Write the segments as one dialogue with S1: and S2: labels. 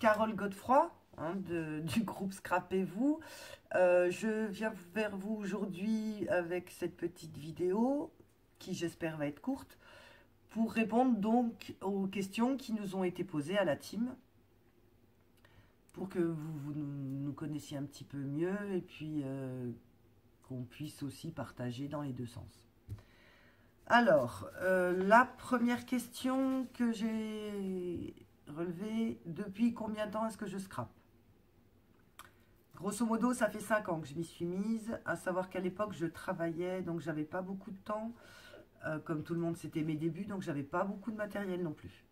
S1: Carole Godefroy, hein, du groupe Scrapez-vous. Je viens vers vous aujourd'hui avec cette petite vidéo qui j'espère va être courte pour répondre donc aux questions qui nous ont été posées à la team pour que vous nous connaissiez un petit peu mieux et puis qu'on puisse aussi partager dans les deux sens. Alors, la première question que j'ai relevée, depuis combien de temps est-ce que je scrape? Grosso modo, ça fait 5 ans que je m'y suis mise, à savoir qu'à l'époque, je travaillais, donc j'avais pas beaucoup de temps. Comme tout le monde, c'était mes débuts, donc j'avais pas beaucoup de matériel non plus.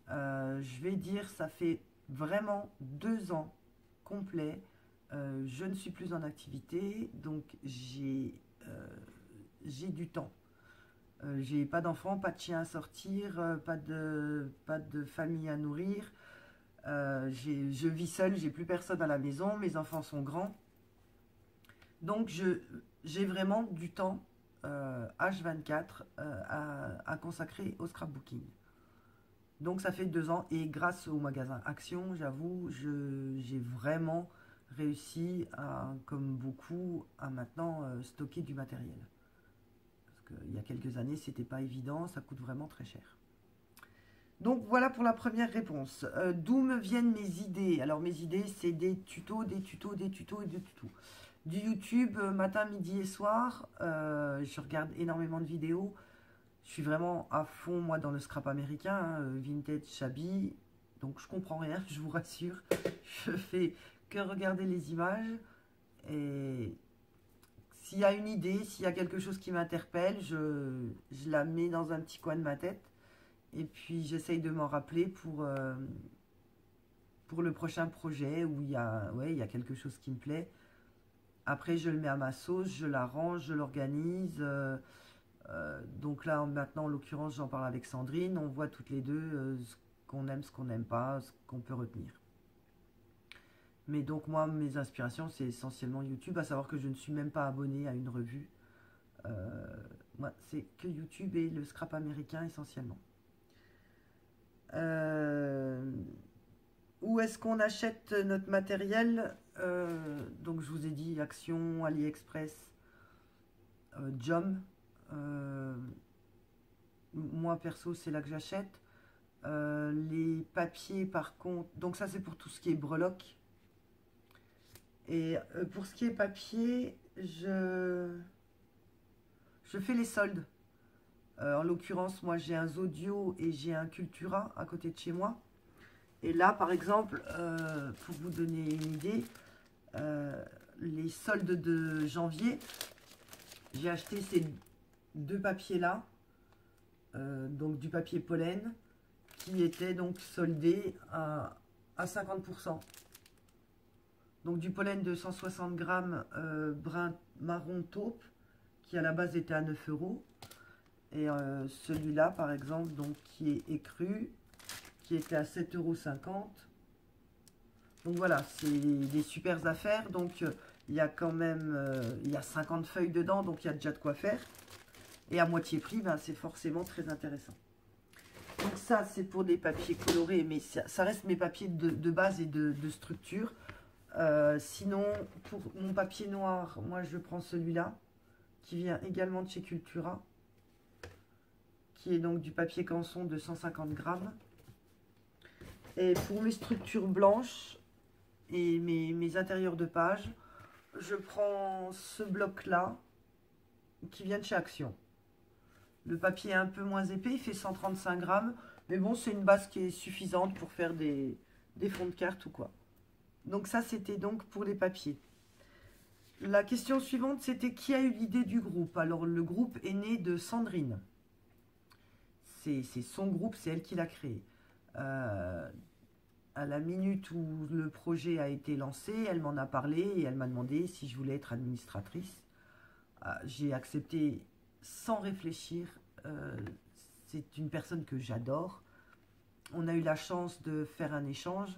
S1: Je vais dire, ça fait vraiment 2 ans complets. Je ne suis plus en activité, donc j'ai du temps. J'ai pas d'enfants, pas de chien à sortir, pas de famille à nourrir. Je vis seule, j'ai plus personne à la maison, mes enfants sont grands. Donc j'ai vraiment du temps H24 à consacrer au scrapbooking. Donc ça fait 2 ans et grâce au magasin Action, j'avoue, j'ai vraiment réussi, comme beaucoup, à maintenant stocker du matériel. Il y a quelques années, c'était pas évident, ça coûte vraiment très cher. Donc voilà pour la première réponse. D'où me viennent mes idées? Alors mes idées, c'est des tutos, des tutos, des tutos et des tutos. Du YouTube, matin, midi et soir. Je regarde énormément de vidéos. Je suis vraiment à fond, moi, dans le scrap américain, hein, vintage, shabby. Donc je comprends rien, je vous rassure. Je fais que regarder les images. Et s'il y a une idée, s'il y a quelque chose qui m'interpelle, je la mets dans un petit coin de ma tête. Et puis j'essaye de m'en rappeler pour le prochain projet où il y a quelque chose qui me plaît. Après, je le mets à ma sauce, je l'arrange, je l'organise. Donc là, maintenant, en l'occurrence, j'en parle avec Sandrine. On voit toutes les deux ce qu'on aime, ce qu'on n'aime pas, ce qu'on peut retenir. Mais donc moi, mes inspirations, c'est essentiellement YouTube, à savoir que je ne suis même pas abonné à une revue. Moi, c'est que YouTube et le scrap américain essentiellement. Où est-ce qu'on achète notre matériel? Donc je vous ai dit Action, AliExpress, Jom. Moi perso, c'est là que j'achète. Les papiers par contre, donc ça c'est pour tout ce qui est breloque. Et pour ce qui est papier, je fais les soldes. En l'occurrence, moi j'ai un Zodio et j'ai un Cultura à côté de chez moi. Et là, par exemple, pour vous donner une idée, les soldes de janvier, j'ai acheté ces 2 papiers-là, donc du papier pollen, qui étaient donc soldés à 50%. Donc du pollen de 160 grammes brun marron taupe, qui à la base était à 9 €. Et celui-là, par exemple, donc qui est écru, qui était à 7,50 €. Donc voilà, c'est des super affaires. Donc il y a quand même il y a 50 feuilles dedans, donc il y a déjà de quoi faire. Et à moitié prix, ben, c'est forcément très intéressant. Donc ça, c'est pour des papiers colorés, mais ça reste mes papiers de base et de structure. Sinon, pour mon papier noir, moi je prends celui-là, qui vient également de chez Cultura, qui est donc du papier canson de 150 grammes. Et pour mes structures blanches et mes intérieurs de page, je prends ce bloc-là, qui vient de chez Action. Le papier est un peu moins épais, il fait 135 grammes, mais bon, c'est une base qui est suffisante pour faire des fonds de carte ou quoi. Donc ça, c'était donc pour les papiers. La question suivante, c'était qui a eu l'idée du groupe? Alors, le groupe est né de Sandrine. C'est son groupe, c'est elle qui l'a créé. À la minute où le projet a été lancé, elle m'en a parlé et elle m'a demandé si je voulais être administratrice. J'ai accepté sans réfléchir. C'est une personne que j'adore. On a eu la chance de faire un échange,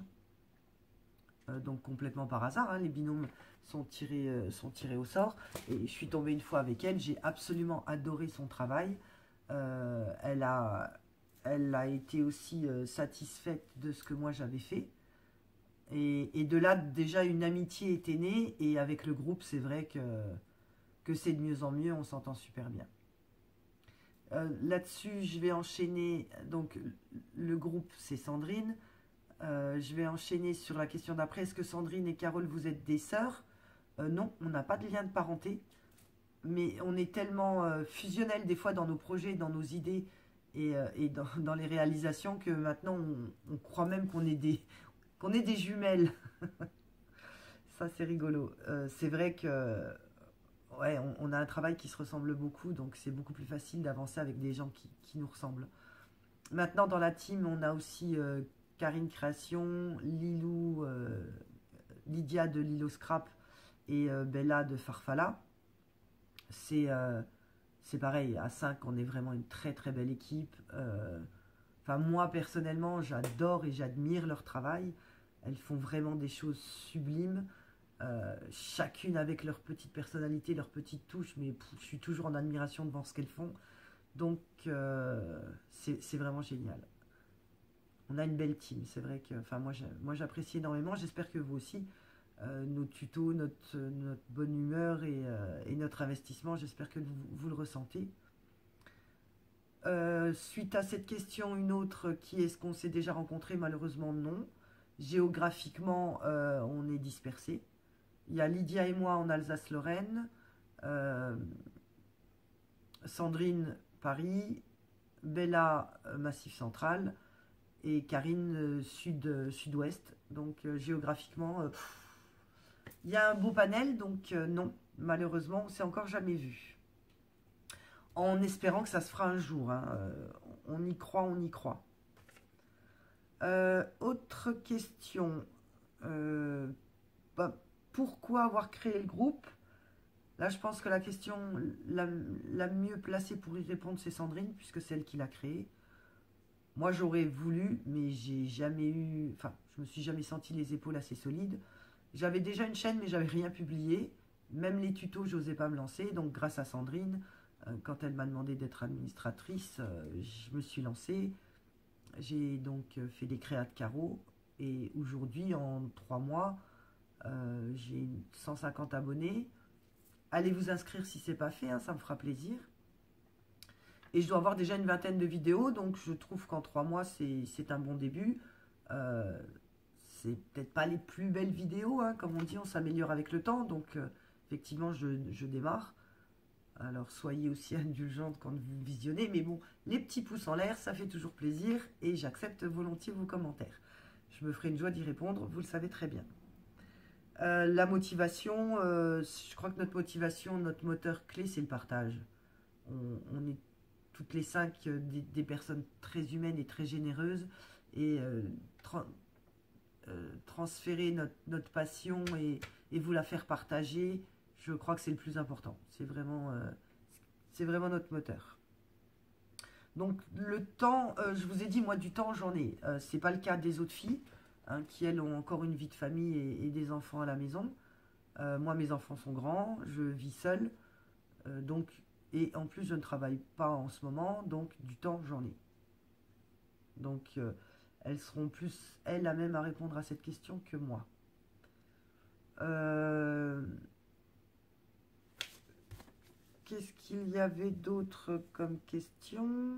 S1: donc complètement par hasard, hein, les binômes sont tirés au sort. Et je suis tombée une fois avec elle, j'ai absolument adoré son travail. Elle a elle a été aussi satisfaite de ce que moi j'avais fait. Et de là, déjà, une amitié était née. Et avec le groupe, c'est vrai que c'est de mieux en mieux. On s'entend super bien. Là-dessus, je vais enchaîner. Donc, le groupe, c'est Sandrine. Je vais enchaîner sur la question d'après. Est-ce que Sandrine et Carole, vous êtes des sœurs? Non, on n'a pas de lien de parenté. Mais on est tellement fusionnels des fois dans nos projets, dans nos idées et dans les réalisations que maintenant, on croit même qu'on est des jumelles. Ça, c'est rigolo. C'est vrai que ouais, on a un travail qui se ressemble beaucoup, donc c'est beaucoup plus facile d'avancer avec des gens qui nous ressemblent. Maintenant, dans la team, on a aussi Karine Création, Lilou, Lydia de Lilo Scrap et Bella de Farfalla. C'est pareil, à 5, on est vraiment une très très belle équipe. Enfin, moi, personnellement, j'adore et j'admire leur travail. Elles font vraiment des choses sublimes. Chacune avec leur petite personnalité, leur petite touche, mais je suis toujours en admiration devant ce qu'elles font. Donc, c'est vraiment génial. On a une belle team, c'est vrai que enfin, moi j'apprécie énormément, j'espère que vous aussi. Nos tutos, notre bonne humeur et notre investissement, j'espère que vous le ressentez. Suite à cette question, une autre qui est-ce qu'on s'est déjà rencontré? Malheureusement, non. Géographiquement, on est dispersés. Il y a Lydia et moi en Alsace-Lorraine, Sandrine, Paris, Bella, Massif Central, et Karine, Sud-Ouest. Donc géographiquement, il y a un beau panel, donc non, malheureusement, on s'est encore jamais vu. En espérant que ça se fera un jour. Hein. On y croit, on y croit. Autre question. Bah, pourquoi avoir créé le groupe? Là, je pense que la question la mieux placée pour y répondre, c'est Sandrine, puisque c'est elle qui l'a créé. Moi, j'aurais voulu, mais j'ai jamais eu... Enfin, je me suis jamais senti les épaules assez solides. J'avais déjà une chaîne, mais j'avais rien publié. Même les tutos, j'osais pas me lancer. Donc, grâce à Sandrine, quand elle m'a demandé d'être administratrice, je me suis lancée. J'ai donc fait des créas de carreaux. Et aujourd'hui, en 3 mois, j'ai 150 abonnés. Allez vous inscrire si c'est pas fait, hein, ça me fera plaisir. Et je dois avoir déjà une vingtaine de vidéos, donc je trouve qu'en 3 mois, c'est un bon début. C'est peut-être pas les plus belles vidéos, hein, comme on dit, on s'améliore avec le temps, donc effectivement, je démarre. Alors, soyez aussi indulgente quand vous visionnez, mais bon, les petits pouces en l'air, ça fait toujours plaisir, et j'accepte volontiers vos commentaires. Je me ferai une joie d'y répondre, vous le savez très bien. La motivation, je crois que notre motivation, notre moteur clé, c'est le partage. On est toutes les 5 des personnes très humaines et très généreuses et transférer notre passion et vous la faire partager, je crois que c'est le plus important. C'est vraiment notre moteur. Donc le temps, je vous ai dit, moi du temps j'en ai. C'est pas le cas des autres filles, hein, qui elles ont encore une vie de famille et des enfants à la maison. Moi mes enfants sont grands, je vis seule. Donc, et en plus, je ne travaille pas en ce moment, donc du temps, j'en ai. Donc, elles seront plus, elles, à même à répondre à cette question que moi. Qu'est-ce qu'il y avait d'autre comme question?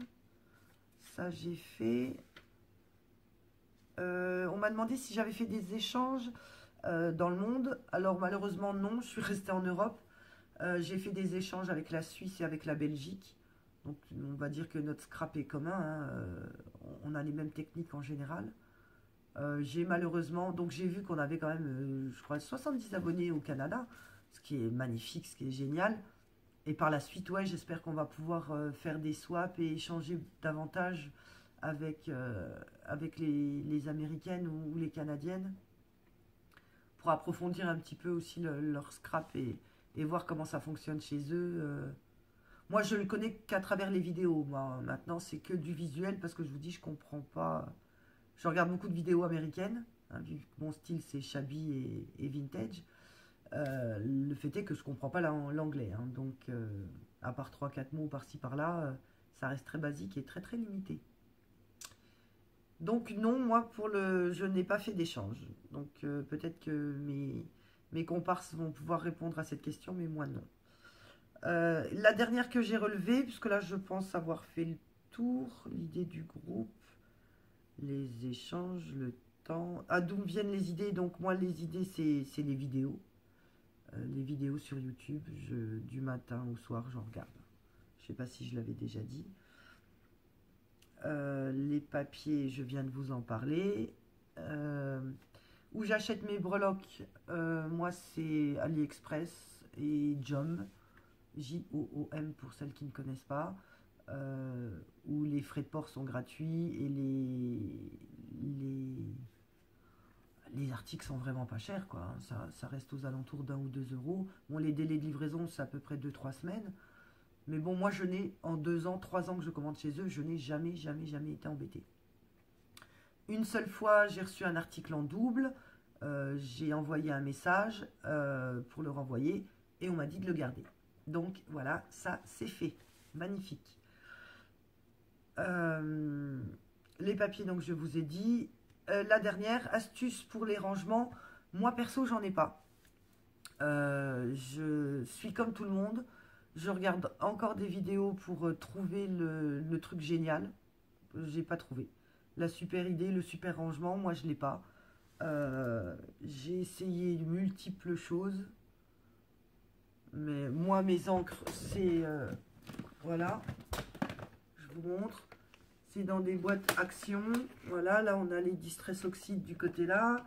S1: Ça, j'ai fait. On m'a demandé si j'avais fait des échanges dans le monde. Alors, malheureusement, non, je suis restée en Europe. J'ai fait des échanges avec la Suisse et avec la Belgique. Donc on va dire que notre scrap est commun. Hein. On a les mêmes techniques en général. J'ai malheureusement... Donc j'ai vu qu'on avait quand même, je crois, 70 abonnés au Canada. Ce qui est magnifique, ce qui est génial. Et par la suite, ouais, j'espère qu'on va pouvoir faire des swaps et échanger davantage avec les Américaines ou les Canadiennes. Pour approfondir un petit peu aussi leur scrap et voir comment ça fonctionne chez eux. Moi, je ne le connais qu'à travers les vidéos. Moi, maintenant, c'est que du visuel parce que je vous dis, je comprends pas. Je regarde beaucoup de vidéos américaines. Hein, vu que mon style, c'est shabby et vintage. Le fait est que je ne comprends pas l'anglais. Hein, donc, à part 3-4 mots par-ci par-là, ça reste très basique et très très limité. Donc non, moi, je n'ai pas fait d'échange. Donc peut-être que mes comparses vont pouvoir répondre à cette question, mais moi non. La dernière que j'ai relevée, puisque là je pense avoir fait le tour, l'idée du groupe, les échanges, le temps. Ah, d'où viennent les idées? Donc moi les idées c'est les vidéos. Les vidéos sur YouTube, du matin au soir j'en regarde. Je ne sais pas si je l'avais déjà dit. Les papiers, je viens de vous en parler. Où j'achète mes breloques, moi c'est AliExpress et Jom, J-O-O-M pour celles qui ne connaissent pas, où les frais de port sont gratuits et les articles sont vraiment pas chers, quoi. Ça reste aux alentours d'1 ou 2 euros. Bon, les délais de livraison, c'est à peu près 2-3 semaines. Mais bon, moi, en 2 ans, 3 ans que je commande chez eux, je n'ai jamais, jamais, jamais été embêtée. Une seule fois, j'ai reçu un article en double. J'ai envoyé un message pour le renvoyer et on m'a dit de le garder. Donc, voilà, ça, c'est fait. Magnifique. Les papiers, donc, je vous ai dit. La dernière, astuce pour les rangements. Moi, perso, j'en ai pas. Je suis comme tout le monde. Je regarde encore des vidéos pour trouver le truc génial. J'ai pas trouvé. La super idée, le super rangement, moi, je l'ai pas. J'ai essayé multiples choses. Mais moi, mes encres, c'est... voilà. Je vous montre. C'est dans des boîtes Action. Voilà, là on a les Distress Oxyde du côté là.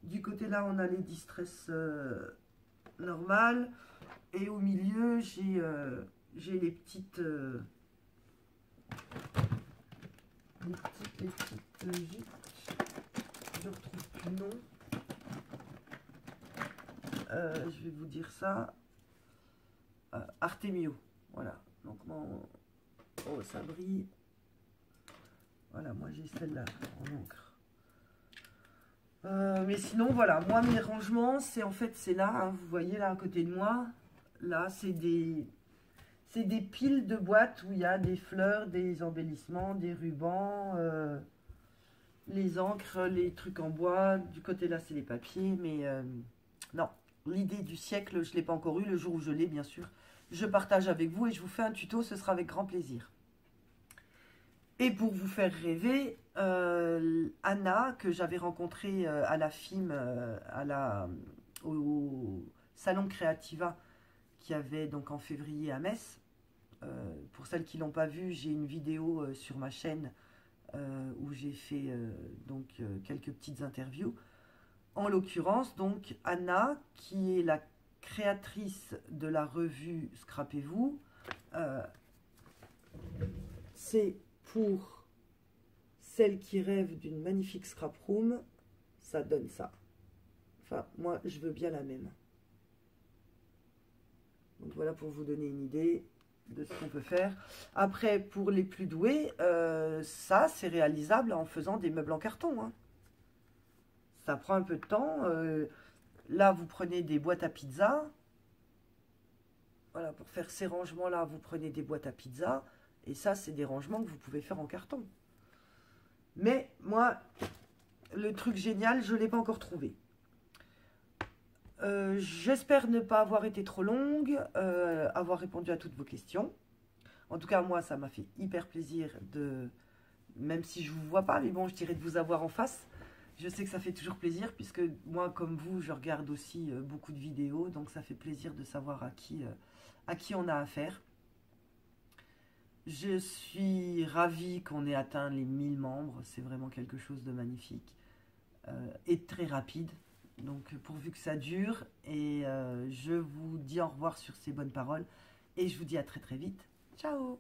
S1: Du côté là, on a les Distress normales. Et au milieu, j'ai les petites... les petites gîtes. Je retrouve plus le nom. Je vais vous dire ça. Artemio. Voilà. Donc mon... Oh, ça brille. Voilà, moi j'ai celle-là en encre. Mais sinon, voilà, moi mes rangements, c'est là, hein, vous voyez là à côté de moi. Là, c'est des piles de boîtes où il y a des fleurs, des embellissements, des rubans, les encres, les trucs en bois. Du côté là, c'est les papiers, mais non, l'idée du siècle, je ne l'ai pas encore eu. Le jour où je l'ai, bien sûr, je partage avec vous et je vous fais un tuto, ce sera avec grand plaisir. Et pour vous faire rêver, Anna, que j'avais rencontrée à la FIM, au Salon Creativa, qui avait donc en février à Metz. Pour celles qui ne l'ont pas vu, j'ai une vidéo sur ma chaîne où j'ai fait quelques petites interviews. En l'occurrence, donc Anna, qui est la créatrice de la revue Scrapez-vous, c'est pour celles qui rêvent d'une magnifique scrap room, ça donne ça. Enfin, moi, je veux bien la même. Donc voilà pour vous donner une idée de ce qu'on peut faire. Après, pour les plus doués, ça, c'est réalisable en faisant des meubles en carton. Hein. Ça prend un peu de temps. Là, vous prenez des boîtes à pizza. Voilà, pour faire ces rangements-là, vous prenez des boîtes à pizza. Et ça, c'est des rangements que vous pouvez faire en carton. Mais moi, le truc génial, je ne l'ai pas encore trouvé. J'espère ne pas avoir été trop longue, avoir répondu à toutes vos questions. En tout cas, moi, ça m'a fait hyper plaisir même si je ne vous vois pas, mais bon, je dirais de vous avoir en face. Je sais que ça fait toujours plaisir, puisque moi, comme vous, je regarde aussi beaucoup de vidéos, donc ça fait plaisir de savoir à qui on a affaire. Je suis ravie qu'on ait atteint les 1000 membres, c'est vraiment quelque chose de magnifique et très rapide. Donc pourvu que ça dure, et je vous dis au revoir sur ces bonnes paroles, et je vous dis à très très vite. Ciao!